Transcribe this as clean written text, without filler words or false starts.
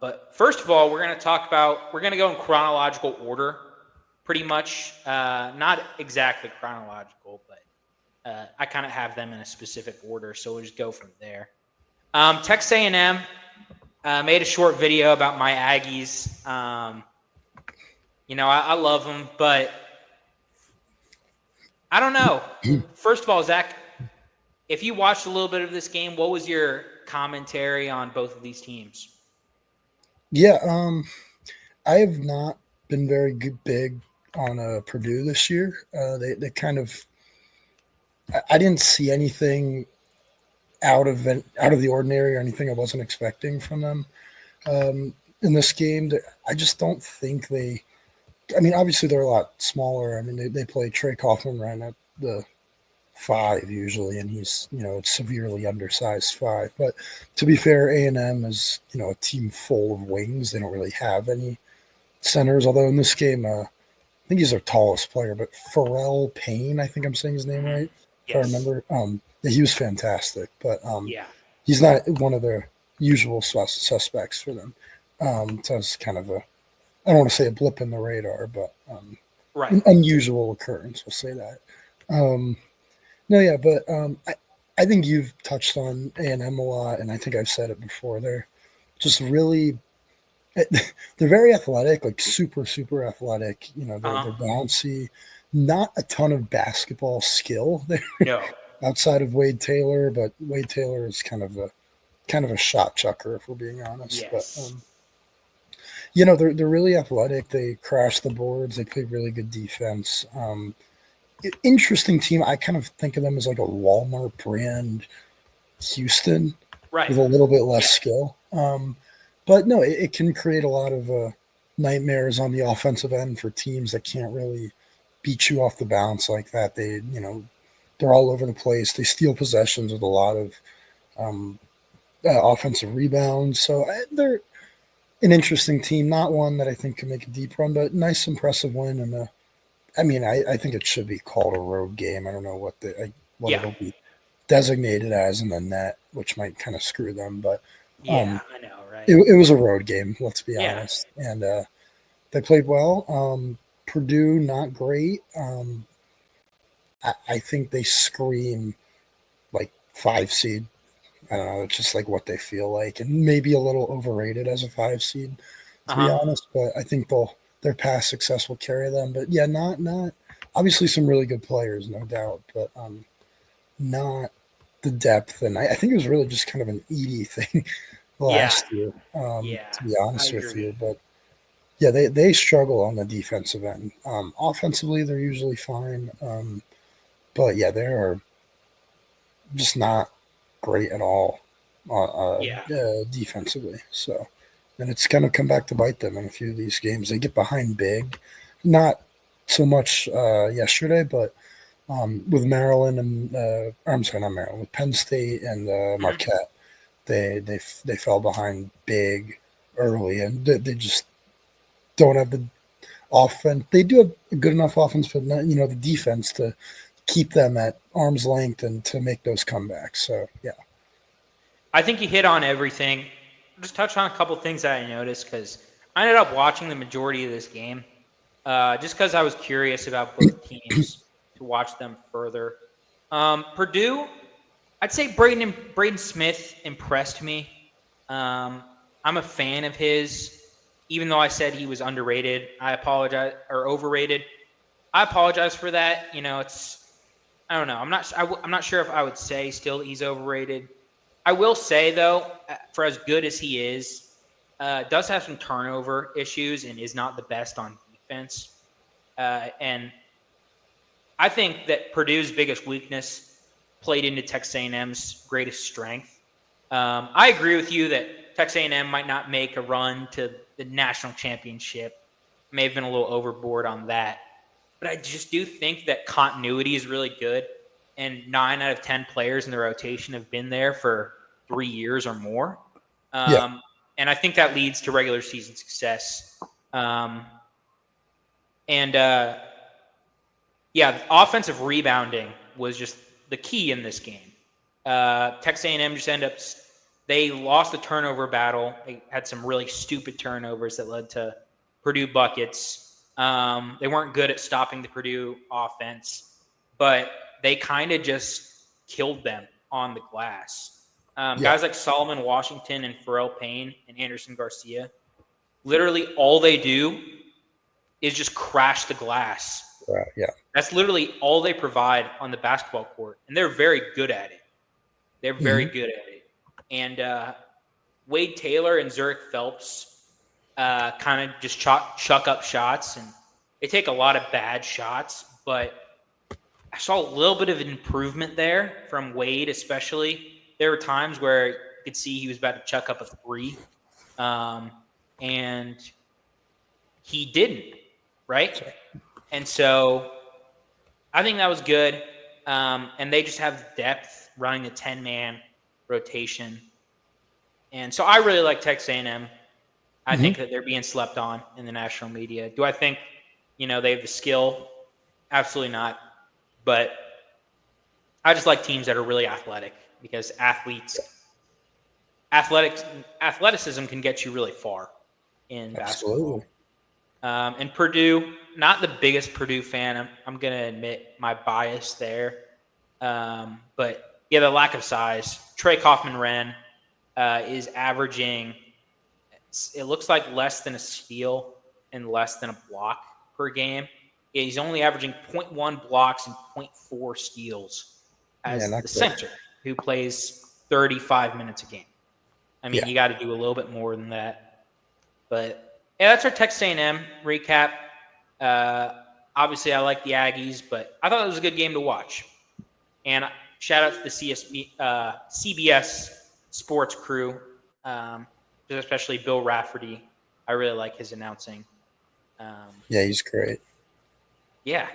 But first of all, we're going to go in chronological order, pretty much. Not exactly chronological, but I kind of have them in a specific order, so we'll just go from there. Texas A&M made a short video about my Aggies. I love them, but I don't know. First of all, Zach, if you watched a little bit of this game, what was your commentary on both of these teams? Yeah, I have not been very big on Purdue this year. They kind of I didn't see anything out of the ordinary or anything I wasn't expecting from them in this game. I just don't think they. I mean, obviously they're a lot smaller. I mean, they play Trey Kaufman right at the 5 usually, and he's it's severely undersized 5. But to be fair, A&M is a team full of wings. They don't really have any centers. Although in this game, I think he's their tallest player, but Pharrell Payne, I think I'm saying his name right, if I remember. Yeah, he was fantastic, but he's not one of the usual suspects for them. So it's kind of I don't want to say a blip in the radar, but an unusual occurrence. We'll say that. But I think you've touched on A&M a lot, and I think I've said it before. They're just really they're very athletic, like super, super athletic. They're bouncy. Not a ton of basketball skill there. No. Outside of Wade Taylor, but Wade Taylor is kind of a shot chucker, if we're being honest. Yes. But they're really athletic. They crash the boards. They play really good defense. Interesting team. I kind of think of them as like a Walmart brand Houston, with a little bit less skill. But no, it can create a lot of nightmares on the offensive end for teams that can't really beat you off the bounce like that. They're all over the place. They steal possessions with a lot of offensive rebounds. So they're an interesting team. Not one that I think can make a deep run, but nice, impressive win. And I think it should be called a road game. I don't know what it'll be designated as in the net, which might kind of screw them. But I know, right? It was a road game. Let's be honest. And they played well. Purdue, not great. I think they scream like 5 seed. I don't know. It's just like what they feel like, and maybe a little overrated as a 5 seed, to be honest. But I think their past success will carry them. But yeah, not obviously some really good players, no doubt, but not the depth. And I think it was really just kind of an Edie thing last year, to be honest with you. But yeah, they struggle on the defensive end. Offensively, they're usually fine. But yeah, they are just not great at all defensively. So, and it's going to come back to bite them in a few of these games. They get behind big, not so much yesterday, but with Maryland and I'm sorry, not Maryland, with Penn State and Marquette, they fell behind big early, and they just don't have the offense. They do have a good enough offense, but not the defense to keep them at arm's length and to make those comebacks. So, yeah. I think you hit on everything. Just touch on a couple things that I noticed, because I ended up watching the majority of this game just because I was curious about both teams to watch them further. Purdue, I'd say Braden Smith impressed me. I'm a fan of his, even though I said he was underrated. I apologize, or overrated. I apologize for that. I don't know. I'm not sure if I would say still he's overrated. I will say, though, for as good as he is, does have some turnover issues and is not the best on defense. And I think that Purdue's biggest weakness played into Texas A&M's greatest strength. I agree with you that Texas A&M might not make a run to the national championship. May have been a little overboard on that. But I just do think that continuity is really good, and 9 out of 10 players in the rotation have been there for 3 years or more. And I think that leads to regular season success. Offensive rebounding was just the key in this game. Texas A&M just ended up they lost the turnover battle. They had some really stupid turnovers that led to Purdue buckets. They weren't good at stopping the Purdue offense, but they kind of just killed them on the glass. Guys like Solomon Washington and Pharrell Payne and Anderson Garcia, literally all they do is just crash the glass. Yeah. That's literally all they provide on the basketball court, and they're very good at it. They're very good at it. And Wade Taylor and Zurich Phelps kind of just chuck up shots, and they take a lot of bad shots, but I saw a little bit of an improvement there from Wade, especially. There were times where you could see he was about to chuck up a three, and he didn't, right? Sorry. And so I think that was good. And they just have depth running the 10-man rotation. And so I really like Texas A&M. I think that they're being slept on in the national media. Do I think, they have the skill? Absolutely not. But I just like teams that are really athletic because athleticism can get you really far in basketball. And Purdue, not the biggest Purdue fan. I'm going to admit my bias there. But yeah, the lack of size. Trey Kaufman-Wren is averaging, it looks like less than a steal and less than a block per game. Yeah, he's only averaging 0.1 blocks and 0.4 steals as the center who plays 35 minutes a game. I mean, you got to do a little bit more than that. But yeah, that's our Texas A&M recap. Obviously, I like the Aggies, but I thought it was a good game to watch. And shout out to the CBS sports crew, especially Bill Rafferty. I really like his announcing. Yeah, he's great. Yeah.